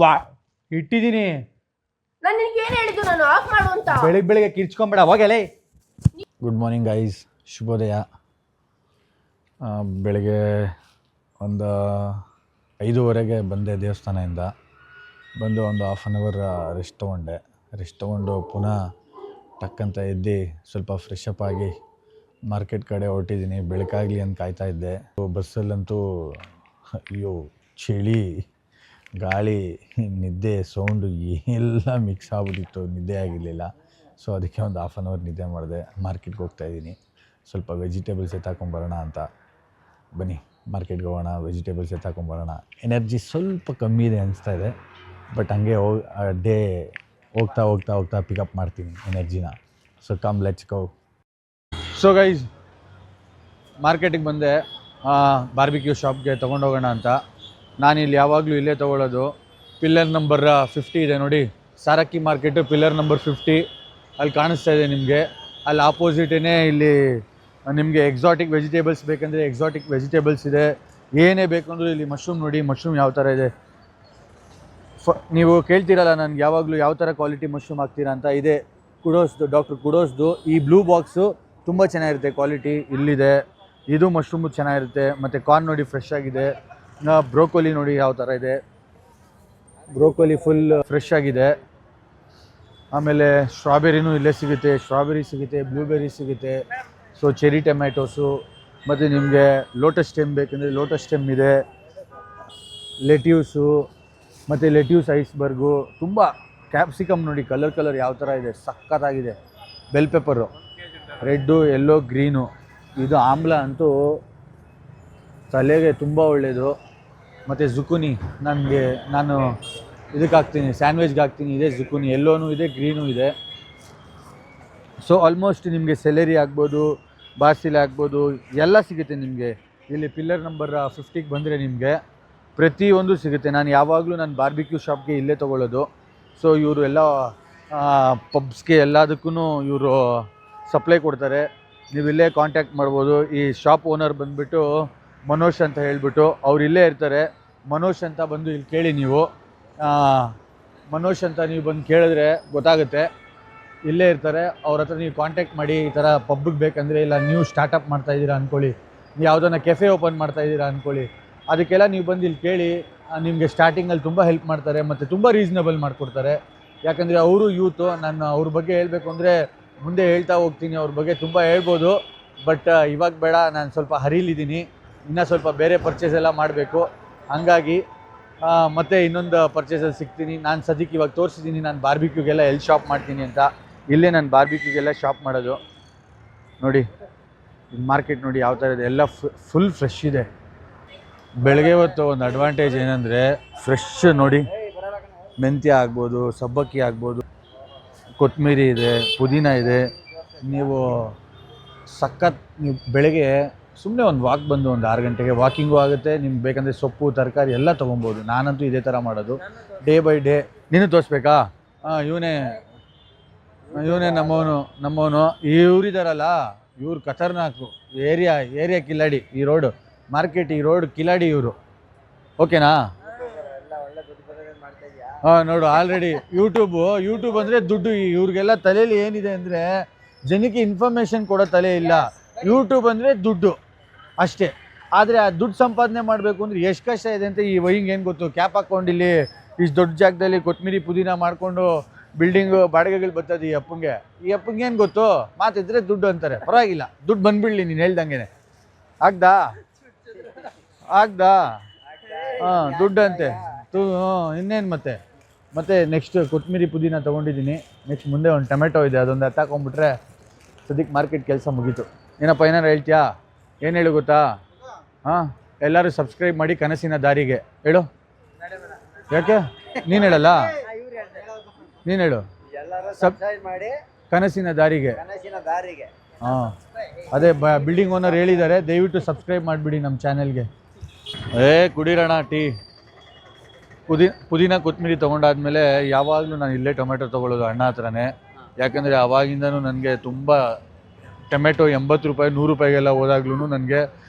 ವಾ ಇಟ್ಟಿದ್ದೀನಿ. ನಾನು ನಿನಗೆ ಏನು ಹೇಳಿದ್ದು ನಾನು ಆಫ್ ಮಾಡು ಅಂತ? ಬೆಳಿಗ್ಗೆ ಕಿರ್ಚ್ಕೊಂಬೇಡ ಹೋಗಲೇ. ಗುಡ್ ಮಾರ್ನಿಂಗ್ ಗೈಸ್, ಶುಭೋದಯ. ಬೆಳಗ್ಗೆ ಒಂದು 5:30ಗೆ ಬಂದೆ ದೇವಸ್ಥಾನದಿಂದ. ಬಂದು ಒಂದು ಹಾಫ್ ಆನ್ ಅವರ್ ರೆಸ್ಟ್ ತೊಗೊಂಡು ಪುನಃ ಟಕ್ಕಂತ ಎದ್ದು ಸ್ವಲ್ಪ ಫ್ರೆಶ್ ಅಪ್ ಆಗಿ ಮಾರ್ಕೆಟ್ ಕಡೆ ಹೊರಟಿದ್ದೀನಿ. ಬೆಳಕಾಗಲಿ ಅಂತ ಕಾಯ್ತಾ ಇದ್ದೆ. ಬಸ್ಸಲ್ಲಂತೂ ಅಯ್ಯೋ ಚಳಿ, ಗಾಳಿ, ನಿದ್ದೆ, ಸೌಂಡು ಎಲ್ಲ ಮಿಕ್ಸ್ ಆಗ್ಬಿಟ್ಟಿತ್ತು. ನಿದ್ದೆ ಆಗಿರಲಿಲ್ಲ. ಸೊ ಅದಕ್ಕೆ ಒಂದು ಹಾಫ್ ಆನ್ ಅವರ್ ನಿದ್ದೆ ಮಾಡಿದೆ. ಮಾರ್ಕೆಟ್ಗೆ ಹೋಗ್ತಾಯಿದ್ದೀನಿ. ಸ್ವಲ್ಪ ವೆಜಿಟೇಬಲ್ಸ್ ಎತ್ತಾಕೊಂಬರೋಣ ಅಂತ. ಬನ್ನಿ ಮಾರ್ಕೆಟ್ಗೆ ಹೋಗೋಣ, ವೆಜಿಟೇಬಲ್ಸ್ ಎತ್ತಾಕೊಂಬರೋಣ. ಎನರ್ಜಿ ಸ್ವಲ್ಪ ಕಮ್ಮಿ ಇದೆ ಅನಿಸ್ತಾ ಇದೆ. ಬಟ್ ಹಂಗೆ ಡೇ ಹೋಗ್ತಾ ಪಿಕಪ್ ಮಾಡ್ತೀನಿ ಎನರ್ಜಿನ. So come let's go. So guys, ಮಾರ್ಕೆಟಿಗೆ ಬಂದೆ ಬಾರ್ಬಿಕ್ಯೂ ಶಾಪ್ಗೆ ತೊಗೊಂಡೋಗೋಣ ಅಂತ. ನಾನಿಲ್ಲಿ ಯಾವಾಗಲೂ ಇಲ್ಲೇ ತೊಗೊಳ್ಳೋದು. ಪಿಲ್ಲರ್ ನಂಬರ್ 50 ಇದೆ ನೋಡಿ, ಸಾರಕ್ಕಿ ಮಾರ್ಕೆಟು ಪಿಲ್ಲರ್ ನಂಬರ್ 50 ಅಲ್ಲಿ ಕಾಣಿಸ್ತಾ ಇದೆ ನಿಮಗೆ. ಅಲ್ಲಿ ಆಪೋಸಿಟೇ ಇಲ್ಲಿ ನಿಮಗೆ ಎಕ್ಸಾಟಿಕ್ ವೆಜಿಟೇಬಲ್ಸ್ ಬೇಕಂದರೆ ಎಕ್ಸಾಟಿಕ್ ವೆಜಿಟೇಬಲ್ಸ್ ಇದೆ. ಏನೇ ಬೇಕಂದ್ರೂ ಇಲ್ಲಿ ಮಶ್ರೂಮ್ ನೋಡಿ, ಮಶ್ರೂಮ್ ಯಾವ ಥರ ಇದೆ. ನೀವು ಕೇಳ್ತೀರಲ್ಲ ನನಗೆ ಯಾವಾಗಲೂ ಯಾವ ಥರ ಕ್ವಾಲಿಟಿ ಮಶ್ರೂಮ್ ಹಾಕ್ತೀರಾ ಅಂತ. ಇದೆ ಕುಡೋಸ್ದು, ಡಾಕ್ಟರ್ ಕುಡೋಸ್ದು. ಈ ಬ್ಲೂ ಬಾಕ್ಸು ತುಂಬ ಚೆನ್ನಾಗಿರುತ್ತೆ ಕ್ವಾಲಿಟಿ. ಇಲ್ಲಿದೆ ಇದು ಮಶ್ರೂಮು ಚೆನ್ನಾಗಿರುತ್ತೆ. ಮತ್ತು ಕಾರ್ನ್ ನೋಡಿ ಫ್ರೆಶ್ ಆಗಿದೆ. ಬ್ರೋಕೋಲಿ ನೋಡಿ ಯಾವ ಥರ ಇದೆ. ಬ್ರೋಕೋಲಿ ಫುಲ್ ಫ್ರೆಶ್ ಆಗಿದೆ. ಆಮೇಲೆ ಸ್ಟ್ರಾಬೆರಿನೂ ಇಲ್ಲೇ ಸಿಗುತ್ತೆ. ಸ್ಟ್ರಾಬೆರಿ ಸಿಗುತ್ತೆ, ಬ್ಲೂಬೆರಿ ಸಿಗುತ್ತೆ. ಸೊ ಚೆರಿ ಟೊಮ್ಯಾಟೋಸು, ಮತ್ತು ನಿಮಗೆ ಲೋಟಸ್ ಸ್ಟೆಮ್ ಬೇಕಂದರೆ ಲೋಟಸ್ ಸ್ಟೆಮ್ ಇದೆ. ಲೆಟ್ಯೂಸು, ಮತ್ತು ಲೆಟ್ಯೂಸ್ ಐಸ್ಬರ್ಗು, ತುಂಬ ಕ್ಯಾಪ್ಸಿಕಮ್ ನೋಡಿ ಕಲರ್ ಯಾವ ಥರ ಇದೆ, ಸಖತ್ತಾಗಿದೆ. Bell pepper red, yellow, green. ಇದು ಆಮ್ಲ ಅಂತೂ ತಲೆಗೆ ತುಂಬ ಒಳ್ಳೆಯದು. ಮತ್ತು ಜುಕುನಿ ನಾನು ಇದಕ್ಕೆ ಹಾಕ್ತೀನಿ, ಸ್ಯಾಂಡ್ವಿಚ್ಗೆ ಹಾಕ್ತೀನಿ. ಇದೆ ಜುಕುನಿ, ಯೆಲ್ಲೋನೂ ಇದೆ, ಗ್ರೀನೂ ಇದೆ. ಸೊ ಆಲ್ಮೋಸ್ಟ್ ನಿಮಗೆ ಸೆಲೆರಿ ಆಗ್ಬೋದು, ಬಾಸಿಲ್ ಆಗ್ಬೋದು, ಎಲ್ಲ ಸಿಗುತ್ತೆ ನಿಮಗೆ. ಇಲ್ಲಿ ಪಿಲ್ಲರ್ ನಂಬರ್ 50ಗೆ ಬಂದರೆ ನಿಮಗೆ ಪ್ರತಿಯೊಂದು ಸಿಗುತ್ತೆ. ನಾನು ಯಾವಾಗಲೂ ನಾನು ಬಾರ್ಬಿಕ್ಯೂ ಶಾಪ್ಗೆ ಇಲ್ಲೇ ತೊಗೊಳ್ಳೋದು. ಸೊ ಇವರು ಎಲ್ಲ ಪಬ್ಸ್ಗೆ ಎಲ್ಲದಕ್ಕೂ ಇವರು ಸಪ್ಲೈ ಕೊಡ್ತಾರೆ. ನೀವು ಇಲ್ಲೇ ಕಾಂಟ್ಯಾಕ್ಟ್ ಮಾಡ್ಬೋದು. ಈ ಶಾಪ್ ಓನರ್ ಬಂದುಬಿಟ್ಟು ಮನೋಜ್ ಅಂತ ಹೇಳಿಬಿಟ್ಟು ಅವ್ರು ಇಲ್ಲೇ ಇರ್ತಾರೆ. ಮನೋಜ್ ಅಂತ ಬಂದು ಇಲ್ಲಿ ಕೇಳಿ ನೀವು. ಮನೋಜ್ ಅಂತ ನೀವು ಬಂದು ಕೇಳಿದ್ರೆ ಗೊತ್ತಾಗುತ್ತೆ, ಇಲ್ಲೇ ಇರ್ತಾರೆ. ಅವ್ರ ಹತ್ರ ನೀವು ಕಾಂಟ್ಯಾಕ್ಟ್ ಮಾಡಿ. ಈ ಥರ ಪಬ್ಬಿಗೆ ಬೇಕಂದರೆ, ಇಲ್ಲ ನೀವು ಸ್ಟಾರ್ಟಪ್ ಮಾಡ್ತಾಯಿದ್ದೀರಾ ಅಂದ್ಕೊಳ್ಳಿ, ನೀವು ಯಾವುದನ್ನ ಕೆಫೆ ಓಪನ್ ಮಾಡ್ತಾಯಿದ್ದೀರಾ ಅಂದ್ಕೊಳ್ಳಿ, ಅದಕ್ಕೆಲ್ಲ ನೀವು ಬಂದು ಇಲ್ಲಿ ಕೇಳಿ. ನಿಮಗೆ ಸ್ಟಾರ್ಟಿಂಗಲ್ಲಿ ತುಂಬ ಹೆಲ್ಪ್ ಮಾಡ್ತಾರೆ ಮತ್ತು ತುಂಬ ರೀಸನಬಲ್ ಮಾಡಿಕೊಡ್ತಾರೆ. ಯಾಕಂದರೆ ಅವರು ಯೂತು. ನಾನು ಅವ್ರ ಬಗ್ಗೆ ಹೇಳಬೇಕು ಅಂದರೆ ಮುಂದೆ ಹೇಳ್ತಾ ಹೋಗ್ತೀನಿ. ಅವ್ರ ಬಗ್ಗೆ ತುಂಬ ಹೇಳ್ಬೋದು, ಬಟ್ ಇವಾಗ ಬೇಡ. ನಾನು ಸ್ವಲ್ಪ ಹರಿಲಿದ್ದೀನಿ, ಇನ್ನೂ ಸ್ವಲ್ಪ ಬೇರೆ ಪರ್ಚೇಸ್ ಎಲ್ಲ ಮಾಡಬೇಕು. ಹಾಗಾಗಿ ಮತ್ತೆ ಇನ್ನೊಂದು ಪರ್ಚೇಸಲ್ಲಿ ಸಿಗ್ತೀನಿ. ನಾನು ಸದ್ಯಕ್ಕೆ ಇವಾಗ ತೋರಿಸಿದ್ದೀನಿ ನಾನು ಬಾರ್ಬಿಕ್ಯೂಗೆಲ್ಲ ಎಲ್ಲಿ ಶಾಪ್ ಮಾಡ್ತೀನಿ ಅಂತ. ಇಲ್ಲೇ ನಾನು ಬಾರ್ಬಿಕ್ಯೂಗೆಲ್ಲ ಶಾಪ್ ಮಾಡೋದು. ನೋಡಿ ಮಾರ್ಕೆಟ್ ನೋಡಿ ಯಾವ ಥರ ಇದೆ, ಎಲ್ಲ ಫುಲ್ ಫ್ರೆಶ್ ಇದೆ. ಬೆಳಗ್ಗೆ ಹೊತ್ತು ಒಂದು ಅಡ್ವಾಂಟೇಜ್ ಏನಂದರೆ ಫ್ರೆಶ್ ನೋಡಿ, ಮೆಂತ್ಯ ಆಗ್ಬೋದು, ಸಬ್ಬಕ್ಕಿ ಆಗ್ಬೋದು, ಕೊತ್ತಂಬರಿ ಇದೆ, ಪುದೀನ ಇದೆ. ನೀವು ನೀವು ಬೆಳಗ್ಗೆ ಸುಮ್ಮನೆ ಒಂದು ವಾಕ್ ಬಂದು ಒಂದು 6 ಗಂಟೆಗೆ ವಾಕಿಂಗು ಆಗುತ್ತೆ. ನಿಮ್ಗೆ ಬೇಕಂದರೆ ಸೊಪ್ಪು ತರಕಾರಿ ಎಲ್ಲ ತೊಗೊಬೋದು. ನಾನಂತೂ ಇದೇ ಥರ ಮಾಡೋದು ಡೇ ಬೈ ಡೇ. ನೀನು ತೋರಿಸ್ಬೇಕಾ? ಇವನೇ ನಮ್ಮವನು ಇವರಿದಾರಲ್ಲ, ಇವ್ರು ಖತರ್ನಾಕು ಏರಿಯಾ ಕಿಲಾಡಿ. ಈ ರೋಡು ಮಾರ್ಕೆಟ್, ಈ ರೋಡ್ ಕಿಲಾಡಿ ಇವರು. ಓಕೆನಾ? ನೋಡು ಆಲ್ರೆಡಿ ಯೂಟ್ಯೂಬ್ ಅಂದರೆ ದುಡ್ಡು. ಇವ್ರಿಗೆಲ್ಲ ತಲೆಯಲ್ಲಿ ಏನಿದೆ ಅಂದರೆ ಜನಕ್ಕೆ ಇನ್ಫಾರ್ಮೇಷನ್ ಕೊಡೋ ತಲೆ ಇಲ್ಲ. ಯೂಟ್ಯೂಬ್ ಅಂದರೆ ದುಡ್ಡು ಅಷ್ಟೇ. ಆದರೆ ಆ ದುಡ್ಡು ಸಂಪಾದನೆ ಮಾಡಬೇಕು ಅಂದರೆ ಎಷ್ಟು ಕಷ್ಟ ಇದೆ ಅಂತ ಈ ವೈಂಗೆ ಏನು ಗೊತ್ತು? ಕ್ಯಾಪ್ ಹಾಕ್ಕೊಂಡು ಇಲ್ಲಿ ಇಷ್ಟು ದೊಡ್ಡ ಜಾಗದಲ್ಲಿ ಕೊತ್ತಂಬರಿ ಪುದೀನ ಮಾಡಿಕೊಂಡು ಬಿಲ್ಡಿಂಗು ಬಾಡಿಗೆಗಳು ಬರ್ತದೆ ಈ ಅಪ್ಪಂಗೆ ಏನು ಗೊತ್ತು? ಮಾತಿದ್ರೆ ದುಡ್ಡು ಅಂತಾರೆ. ಪರವಾಗಿಲ್ಲ, ದುಡ್ಡು ಬಂದುಬಿಡಲಿ ನೀನು ಹೇಳ್ದಂಗೆ. ಆಗ್ದಾ ದುಡ್ಡು ಅಂತೆ. ಇನ್ನೇನು ಮತ್ತೆ ನೆಕ್ಸ್ಟ್ ಕೊತ್ತಂಬರಿ ಪುದೀನ ತೊಗೊಂಡಿದ್ದೀನಿ. ನೆಕ್ಸ್ಟ್ ಮುಂದೆ ಒಂದು ಟೊಮೆಟೊ ಇದೆ, ಅದೊಂದು ಎತ್ತಾಕೊಂಡ್ಬಿಟ್ರೆ ಸದ್ಯಕ್ಕೆ ಮಾರ್ಕೆಟ್ ಕೆಲಸ ಮುಗೀತು. ಏನಪ್ಪ ಏನಾರು ಹೇಳ್ತೀಯಾ? ಏನು ಹೇಳು ಗೊತ್ತಾ? ಎಲ್ಲರೂ ಸಬ್ಸ್ಕ್ರೈಬ್ ಮಾಡಿ ಕನಸಿನ ದಾರಿಗೆ. ಹೇಳು. ಯಾಕೆ ನೀನು ಹೇಳಲ್ಲ? ನೀನು ಹೇಳು. ಸಬ್ಸ್ಕ್ರೈಬ್ ಮಾಡಿ ಕನಸಿನ ದಾರಿಗೆ. ಅದೇ ಬಿಲ್ಡಿಂಗ್ ಓನರ್ ಹೇಳಿದ್ದಾರೆ, ದಯವಿಟ್ಟು ಸಬ್ಸ್ಕ್ರೈಬ್ ಮಾಡಿಬಿಡಿ ನಮ್ಮ ಚಾನೆಲ್ಗೆ. ಕುಡೀರೋಣ ಟೀ. ಪುದೀನ ಕೊತ್ತಂಬರಿ ತೊಗೊಂಡಾದ್ಮೇಲೆ ಯಾವಾಗಲೂ ನಾನು ಇಲ್ಲೇ ಟೊಮೆಟೊ ತೊಗೊಳ್ಳೋದು ಅಣ್ಣ ಹತ್ರನೇ. ಯಾಕಂದರೆ ಆವಾಗಿಂದನೂ ನನಗೆ ತುಂಬ ಟೊಮೆಟೊ 80 ರೂಪಾಯಿ 100 ರೂಪಾಯಿಗೆಲ್ಲ ಹೋದಾಗ್ಲೂ ನನಗೆ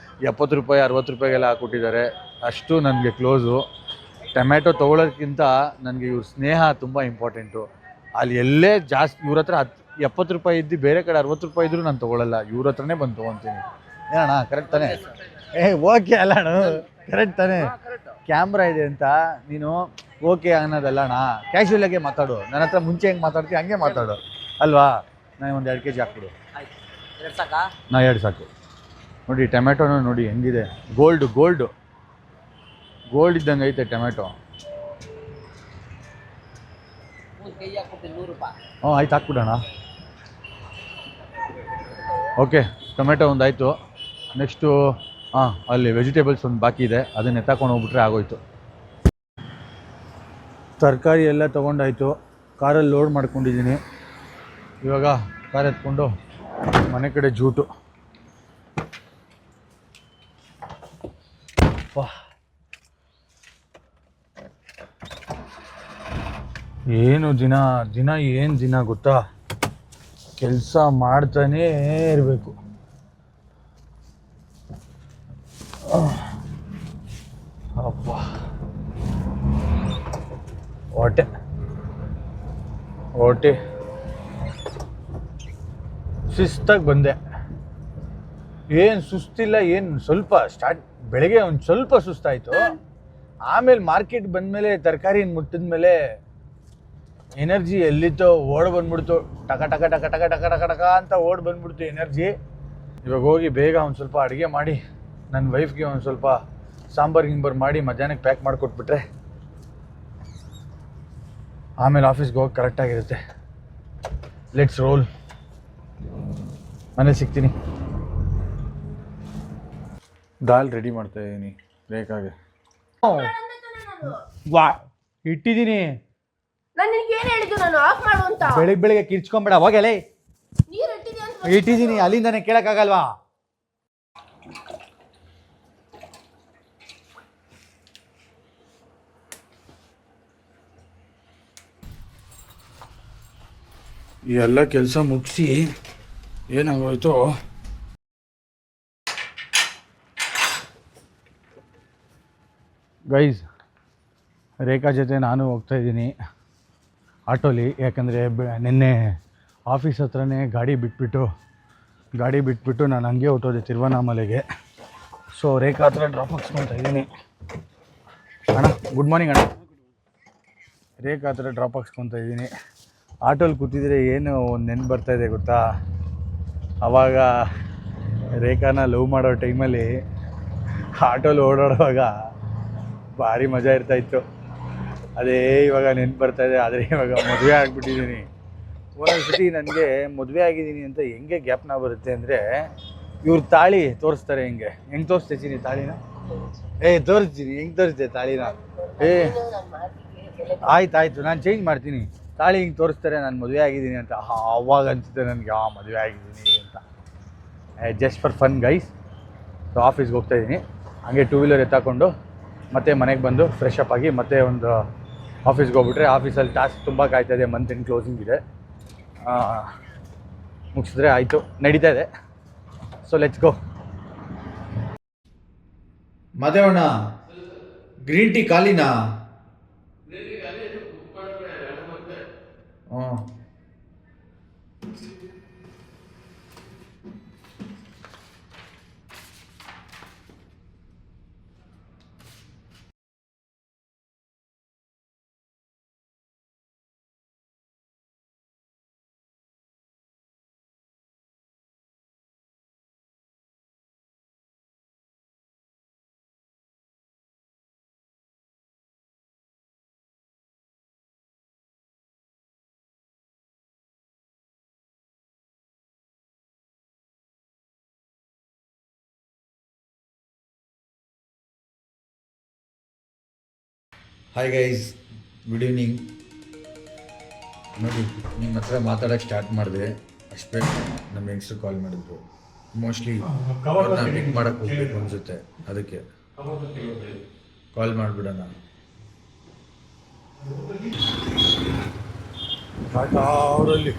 70 ರೂಪಾಯಿ 60 ರೂಪಾಯಿಗೆಲ್ಲ ಹಾಕ್ಕೊಟ್ಟಿದ್ದಾರೆ. ಅಷ್ಟು ನನಗೆ ಕ್ಲೋಸು. ಟೊಮ್ಯಾಟೊ ತೊಗೊಳೋದಕ್ಕಿಂತ ನನಗೆ ಇವ್ರ ಸ್ನೇಹ ತುಂಬ ಇಂಪಾರ್ಟೆಂಟು. ಅಲ್ಲಿ ಎಲ್ಲೇ ಜಾಸ್ತಿ ಇವ್ರ ಹತ್ರ 70 ರೂಪಾಯಿ ಇದ್ದು ಬೇರೆ ಕಡೆ 60 ರೂಪಾಯಿ ಇದ್ದರೂ ನಾನು ತೊಗೊಳ್ಳಲ್ಲ, ಇವ್ರ ಹತ್ರನೇ ಬಂದು ತೊಗೊತೀನಿ. ಏನಣ್ಣ ಕರೆಕ್ಟ್ ತಾನೇ? ಓಕೆ ಅಲ್ಲ ಅಣ್ಣ, ಕರೆಕ್ಟ್ ತಾನೇ? ಕ್ಯಾಮ್ರಾ ಇದೆ ಅಂತ ನೀನು ಓಕೆ ಅನ್ನೋದಲ್ಲ ಅಣ್ಣ, ಕ್ಯಾಶುವಲಾಗೆ ಮಾತಾಡು. ನನ್ನ ಹತ್ರ ಮುಂಚೆ ಹೆಂಗೆ ಮಾತಾಡ್ತೀವಿ ಹಂಗೆ ಮಾತಾಡು ಅಲ್ವಾ? ನನಗೆ ಒಂದು 2 kg ಹಾಕ್ಬಿಡು. ನಾ 2 ಸಾಕು. ನೋಡಿ ಟೊಮ್ಯಾಟೊನೂ ನೋಡಿ ಹೆಂಗಿದೆ, ಗೋಲ್ಡ್ ಇದ್ದಂಗೆ ಐತೆ ಟೊಮ್ಯಾಟೊ. ಹ್ಞೂ ಆಯ್ತು, ಹಾಕ್ಬಿಡೋಣ. ಓಕೆ, ಟೊಮೆಟೊ ಒಂದು ಆಯಿತು. ನೆಕ್ಸ್ಟು ಅಲ್ಲಿ ವೆಜಿಟೇಬಲ್ಸ್ ಒಂದು ಬಾಕಿ ಇದೆ, ಅದನ್ನ ಎತ್ತಾಕೊಂಡು ಹೋಗ್ಬಿಟ್ರೆ ಆಗೋಯ್ತು. ತರಕಾರಿ ಎಲ್ಲ ತೊಗೊಂಡಾಯ್ತು, ಕಾರಲ್ಲಿ ಲೋಡ್ ಮಾಡ್ಕೊಂಡಿದ್ದೀನಿ. ಇವಾಗ ಕಾರ್ ಎತ್ಕೊಂಡು ಮನೆ ಕಡೆ ಜೂಟು. ಏನು ದಿನ ಗೊತ್ತಾ, ಕೆಲಸ ಮಾಡ್ತಾನೇ ಇರಬೇಕು. ಅಪ್ಪ ಹೊಟ್ಟೆ ಶಿಸ್ತಾಗಿ ಬಂದೆ. ಏನು ಸುಸ್ತಿಲ್ಲ, ಏನು ಸ್ವಲ್ಪ ಬೆಳಗ್ಗೆ ಒಂದು ಸ್ವಲ್ಪ ಸುಸ್ತಾಯಿತು. ಆಮೇಲೆ ಮಾರ್ಕೆಟ್ ಬಂದಮೇಲೆ ತರಕಾರಿ ಮುಟ್ಟಿದ್ಮೇಲೆ ಎನರ್ಜಿ ಎಲ್ಲಿತ್ತೋ ಓಡ್ ಬಂದ್ಬಿಡ್ತು. ಟಕ ಟಕ ಟಕ ಟಕ ಟಕ ಟಕ ಟಕ ಅಂತ ಓಡ್ ಬಂದ್ಬಿಡ್ತು ಎನರ್ಜಿ. ಇವಾಗ ಹೋಗಿ ಬೇಗ ಒಂದು ಸ್ವಲ್ಪ ಅಡುಗೆ ಮಾಡಿ ನನ್ನ ವೈಫ್ಗೆ ಒಂದು ಸ್ವಲ್ಪ ಸಾಂಬಾರು ಮಾಡಿ ಮಧ್ಯಾಹ್ನಕ್ಕೆ ಪ್ಯಾಕ್ ಮಾಡಿಕೊಟ್ಬಿಟ್ರೆ ಆಮೇಲೆ ಆಫೀಸ್ಗೆ ಹೋಗಿ ಕರೆಕ್ಟಾಗಿರುತ್ತೆ. Let's roll. ಮನೇಲಿ ಸಿಗ್ತೀನಿ. ದಾಲ್ ರೆಡಿ ಮಾಡ್ತಾ ಇದ್ದೀನಿ ರೇಖಾಗೆ. ವಾ ಇಟ್ಟಿದ್ದೀನಿ. ನಾನು ನಿನಗೆ ಏನು ಹೇಳಿದ್ದು, ನಾನು ಆಫ್ ಮಾಡು ಅಂತ. ಬೆಳಿಗ್ಗೆ ಕಿರ್ಚ್ಕೊಂಬೇಡ, ಹೋಗಲೇ. ನೀರು ಇಟ್ಟಿದ್ದೀನಿ ಇಟ್ಟಿದ್ದೀನಿ, ಅಲ್ಲಿಂದಾನೆ ಕೇಳಕ್ಕಾಗಲ್ವಾ? ಈ ಎಲ್ಲ ಕೆಲಸ ಮುಗಿಸಿ ಏನಾಗೋಯ್ತು, ಗೈಸ್ ರೇಖಾ ಜೊತೆ ನಾನು ಹೋಗ್ತಾ ಇದ್ದೀನಿ ಆಟೋಲಿ. ಯಾಕಂದರೆ ನಿನ್ನೆ ಆಫೀಸ್ ಹತ್ರನೇ ಗಾಡಿ ಬಿಟ್ಬಿಟ್ಟು ನಾನು ಹಂಗೆ ಹೊಟ್ಟೋದೆ ತಿರುವಣ್ಣಾಮಲೆಗೆ. ಸೊ ರೇಖಾ ಹತ್ರ ಡ್ರಾಪ್ ಹಾಕ್ಸ್ಕೊತಾ ಇದ್ದೀನಿ. ಅಣ್ಣ ಗುಡ್ ಮಾರ್ನಿಂಗ್ ಅಣ್ಣ. ರೇಖಾ ಹತ್ರ ಡ್ರಾಪ್ ಹಾಕ್ಸ್ಕೊತಾ ಇದ್ದೀನಿ. ಆಟೋಲಿ ಕೂತಿದ್ರೆ ಏನು ಒಂದು ನೆನ್ಪು ಬರ್ತಾಯಿದೆ ಗೊತ್ತಾ, ಆವಾಗ ರೇಖಾನ ಲವ್ ಮಾಡೋ ಟೈಮಲ್ಲಿ ಆಟೋಲಿ ಓಡಾಡುವಾಗ ಭಾರಿ ಮಜಾ ಇರ್ತಾಯಿತ್ತು. ಅದೇ ಇವಾಗ ನೆನ್ಪು ಬರ್ತಾಯಿದೆ. ಆದರೆ ಇವಾಗ ಮದುವೆ ಆಗಿಬಿಟ್ಟಿದ್ದೀನಿ. ಒಂದೊಂದು ಸತಿ ನನಗೆ ಮದುವೆ ಆಗಿದ್ದೀನಿ ಅಂತ ಹೆಂಗೆ ಜ್ಞಾಪನ ಬರುತ್ತೆ ಅಂದರೆ, ಇವ್ರ ತಾಳಿ ತೋರಿಸ್ತಾರೆ. ಹೆಂಗೆ ತೋರಿಸ್ತೀನಿ ತಾಳಿನ? ತೋರಿಸ್ತೀನಿ. ಹೆಂಗೆ ತೋರಿಸ್ತೆ ತಾಳಿನ? ಆಯ್ತು ನಾನು ಚೇಂಜ್ ಮಾಡ್ತೀನಿ. ತಾಳಿ ಹಿಂಗೆ ತೋರಿಸ್ತಾರೆ, ನಾನು ಮದುವೆ ಆಗಿದ್ದೀನಿ ಅಂತ. ಆವಾಗ ಅನಿಸುತ್ತೆ ನನಗೆ ಮದುವೆ ಆಗಿದ್ದೀನಿ ಅಂತ. Just for fun guys. So ಆಫೀಸ್ಗೆ ಹೋಗ್ತಾಯಿದ್ದೀನಿ. ಹಾಗೆ 2 ವೀಲರ್ ಎತ್ತಾಕೊಂಡು ಮತ್ತೆ ಮನೆಗೆ ಬಂದು ಫ್ರೆಶ್ ಅಪ್ ಆಗಿ ಮತ್ತೆ ಒಂದು ಆಫೀಸ್ಗೆ ಹೋಗ್ಬಿಟ್ರೆ, ಆಫೀಸಲ್ಲಿ ಟಾಸ್ಕ್ ತುಂಬ ಕಾಯ್ತಾಯಿದೆ. ಮಂತ್ ಎಂಡ್ ಕ್ಲೋಸಿಂಗ್ ಇದೆ, ಮುಗಿಸಿದ್ರೆ ಆಯಿತು. ನಡೀತಾ ಇದೆ. So let's go. ಮದೇವಣ್ಣ ಗ್ರೀನ್ ಟೀ ಖಾಲಿನಾ? Hi guys, good evening. ನೋಡಿ ನಿಮ್ಮ ಹತ್ರ ಮಾತಾಡೋಕ್ಕೆ ಸ್ಟಾರ್ಟ್ ಮಾಡಿದೆ ಅಷ್ಟೇ ನಮ್ಮ ಹೆಂಗಸ್ರು ಕಾಲ್ ಮಾಡಿದ್ರು. ಮೋಸ್ಟ್ಲಿ ಪಿಕ್ ಮಾಡೋಕ್ಕೆ ಹೋಗ್ಬೇಕು ಅನಿಸುತ್ತೆ, ಅದಕ್ಕೆ ಕಾಲ್ ಮಾಡಿಬಿಡೋಣ. ಅವರಲ್ಲಿ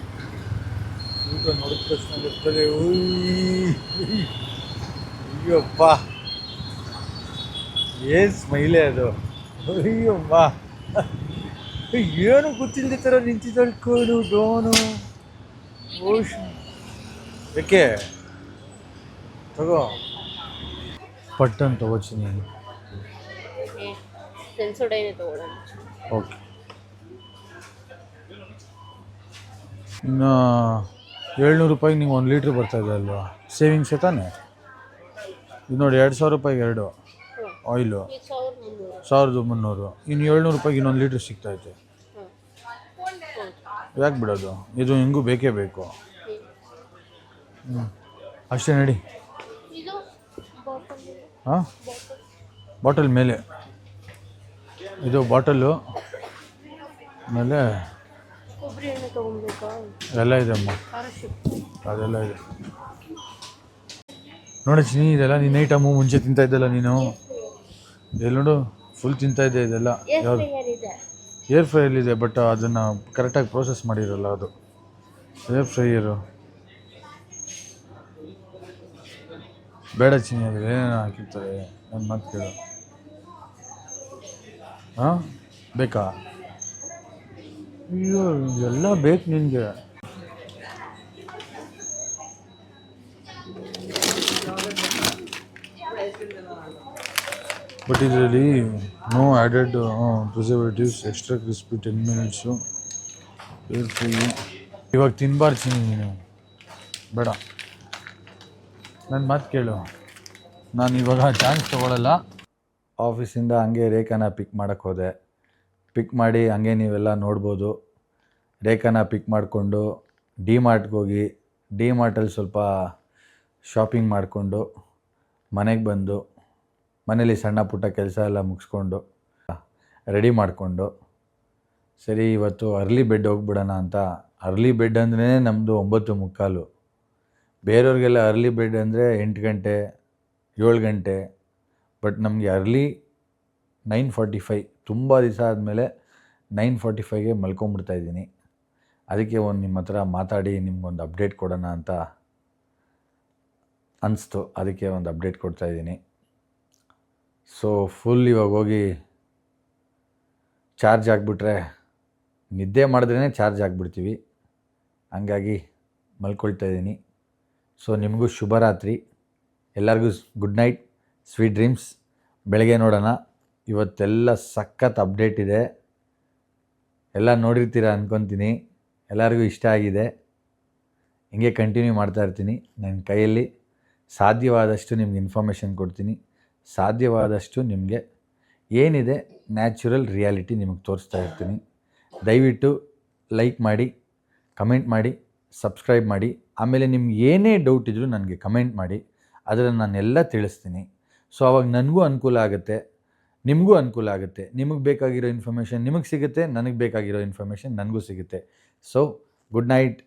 ಊಟ ನೋಡಿದ ತಕ್ಷಣ ಇರ್ತದೆ. ಅಯ್ಯಪ್ಪ ಏನು ಸ್ಮೈಲೇ ಅದು. ಅಯ್ಯಮ್ಮ ಏನು ಗೊತ್ತಿಲ್ಲದೆ ಥರ ನಿಂತಿದ್ದಳ್ಕೊಂಡು ಡೋನು ಓಶ್ ಏಕೆ ತಗೋ ಪಟ್ಟನ್ ತಗೋತೀನಿ ಸೆನ್ಸೋಡೈನೇ ತಗೊಳ್ಳೋಣ. ಓಕೆ ಇನ್ನು 700 ರೂಪಾಯಿಗೆ ನಿಂಗೆ 1 ಲೀಟ್ರ್ ಬರ್ತಾಯಿದೆ ಅಲ್ವಾ ಸೇವಿಂಗ್ಸೇ ತಾನೆ ಇದು ನೋಡಿ 2000 ರೂಪಾಯಿಗೆ 2 ಆಯಿಲು ಈಗ 1300. 1300 ಇನ್ನು 700 ರೂಪಾಯಿಗೆ ಇನ್ನೊಂದು ಲೀಟ್ರ್ ಸಿಗ್ತೈತೆ ಯಾಕೆ ಬಿಡೋದು ಇದು ಹೆಂಗೂ ಬೇಕೇ ಬೇಕು ಅಷ್ಟೇ ನಡಿ ಇದು ಬಾಟಲ್ ಹಾಂ ಬಾಟಲ್ ಮೇಲೆ ಇದು ಬಾಟಲು ಆಮೇಲೆ ಕೊಬ್ಬರಿ ಎಣ್ಣೆ ತೊಗೊಬೇಕಾ? ಎಲ್ಲ ಇದೆ ಅಮ್ಮ ಖಾರ ಅದೆಲ್ಲ ಇದೆ ನೋಡಿ ಚಿನಿ ಇದೆಲ್ಲ ನಿನ್ನ ಐಟಮು ಮುಂಚೆ ತಿಂತಾ ಇದ್ದಲ್ಲ ನೀನು ಎಲ್ಲಿ ನೋಡು ಫುಲ್ ತಿಂತಾ ಇದ್ದೆ ಇದೆಲ್ಲ ಯಾವುದು ಇದೆ. ಏರ್ ಫ್ರೈಯಲ್ಲಿದೆ ಬಟ್ ಅದನ್ನು ಕರೆಕ್ಟಾಗಿ ಪ್ರೋಸೆಸ್ ಮಾಡಿರಲ್ಲ ಅದು ಏರ್ ಫ್ರೈಯರು ಬೇಡ ಚಿನಿ ಅದು ಏನೇನು ಹಾಕಿರ್ತಾರೆ ನನ್ನ ಮಾತು ಕೇಳು ಹಾಂ ಬೇಕಾ ಅಯ್ಯೋ ಇದೆಲ್ಲ ಬೇಕು ನಿನಗೆ ಬಟ್ ಇದರಲ್ಲಿ no added preservatives extra crispy 10 minutes air fry ಇವಾಗ ತಿನ್ಬಾರ್ದು ನೀನು ಬೇಡ ನನ್ನ ಮಾತು ಕೇಳು ನಾನು ಇವಾಗ ಚಾನ್ಸ್ ತೊಗೊಳ್ಳಲ್ಲ ಆಫೀಸಿಂದ ಹಂಗೆ ರೇಖಾನ ಪಿಕ್ ಮಾಡೋಕ್ಕೆ ಹೋದೆ ಪಿಕ್ ಮಾಡಿ ಹಂಗೆ ನೀವೆಲ್ಲ ನೋಡ್ಬೋದು ರೇಖಾನ ಪಿಕ್ ಮಾಡಿಕೊಂಡು ಡಿಮಾರ್ಟ್ಗೆ ಹೋಗಿ ಡಿಮಾರ್ಟಲ್ಲಿ ಸ್ವಲ್ಪ ಶಾಪಿಂಗ್ ಮಾಡಿಕೊಂಡು ಮನೆಗೆ ಬಂದು ಮನೇಲಿ ಸಣ್ಣ ಪುಟ್ಟ ಕೆಲಸ ಎಲ್ಲ ಮುಗಿಸ್ಕೊಂಡು ರೆಡಿ ಮಾಡಿಕೊಂಡು ಸರಿ ಇವತ್ತು ಅರ್ಲಿ ಬೆಡ್ ಹೋಗ್ಬಿಡೋಣ ಅಂತ ಅರ್ಲಿ ಬೆಡ್ ಅಂದ್ರೆ ನಮ್ಮದು 9:45 ಬೇರೆಯವ್ರಿಗೆಲ್ಲ ಅರ್ಲಿ ಬೆಡ್ ಅಂದರೆ 8 ಗಂಟೆ 7 ಗಂಟೆ ಬಟ್ ನಮಗೆ ಅರ್ಲಿ 9:45 ತುಂಬ ದಿವಸ ಆದಮೇಲೆ 9:45ಗೆ ಮಲ್ಕೊಂಬಿಡ್ತಾಯಿದ್ದೀನಿ ಅದಕ್ಕೆ ಒಂದು ನಿಮ್ಮ ಹತ್ರ ಮಾತಾಡಿ ನಿಮ್ಗೊಂದು ಅಪ್ಡೇಟ್ ಕೊಡೋಣ ಅಂತ ಅನಿಸ್ತು ಅದಕ್ಕೆ ಒಂದು ಅಪ್ಡೇಟ್ ಕೊಡ್ತಾಯಿದ್ದೀನಿ ಸೊ ಫುಲ್ ಇವಾಗ ಹೋಗಿ ಚಾರ್ಜ್ ಆಗಿಬಿಟ್ರೆ ನಿದ್ದೆ ಮಾಡಿದ್ರೇ ಚಾರ್ಜ್ ಆಗಿಬಿಡ್ತೀವಿ ಹಂಗಾಗಿ ಮಲ್ಕೊಳ್ತಾ ಇದ್ದೀನಿ ಸೊ ನಿಮಗೂ ಶುಭರಾತ್ರಿ ಎಲ್ಲರಿಗೂ ಗುಡ್ ನೈಟ್ ಸ್ವೀಟ್ ಡ್ರೀಮ್ಸ್ ಬೆಳಗ್ಗೆ ನೋಡೋಣ ಇವತ್ತೆಲ್ಲ ಸಖತ್ ಅಪ್ಡೇಟ್ ಇದೆ ಎಲ್ಲ ನೋಡಿರ್ತೀರ ಅಂದ್ಕೊತೀನಿ ಎಲ್ಲರಿಗೂ ಇಷ್ಟ ಆಗಿದೆ ಹಿಂಗೆ ಕಂಟಿನ್ಯೂ ಮಾಡ್ತಾ ಇರ್ತೀನಿ ನನ್ನ ಕೈಯಲ್ಲಿ ಸಾಧ್ಯವಾದಷ್ಟು ನಿಮ್ಗೆ ಇನ್ಫಾರ್ಮೇಷನ್ ಕೊಡ್ತೀನಿ ಸಾಧ್ಯವಾದಷ್ಟು ನಿಮಗೆ ಏನಿದೆ ನ್ಯಾಚುರಲ್ ರಿಯಾಲಿಟಿ ನಿಮಗೆ ತೋರಿಸ್ತಾ ಇರ್ತೀನಿ ದಯವಿಟ್ಟು ಲೈಕ್ ಮಾಡಿ ಕಮೆಂಟ್ ಮಾಡಿ ಸಬ್ಸ್ಕ್ರೈಬ್ ಮಾಡಿ ಆಮೇಲೆ ನಿಮ್ಗೆ ಏನೇ ಡೌಟ್ ಇದ್ದರೂ ನನಗೆ ಕಮೆಂಟ್ ಮಾಡಿ ಅದನ್ನು ನಾನೆಲ್ಲ ತಿಳಿಸ್ತೀನಿ ಸೊ ಆವಾಗ ನನಗೂ ಅನುಕೂಲ ಆಗುತ್ತೆ ನಿಮಗೂ ಅನುಕೂಲ ಆಗುತ್ತೆ ನಿಮಗೆ ಬೇಕಾಗಿರೋ ಇನ್ಫಾರ್ಮೇಷನ್ ನಿಮಗೆ ಸಿಗುತ್ತೆ ನನಗೆ ಬೇಕಾಗಿರೋ ಇನ್ಫಾರ್ಮೇಷನ್ ನನಗೂ ಸಿಗುತ್ತೆ ಸೊ ಗುಡ್ ನೈಟ್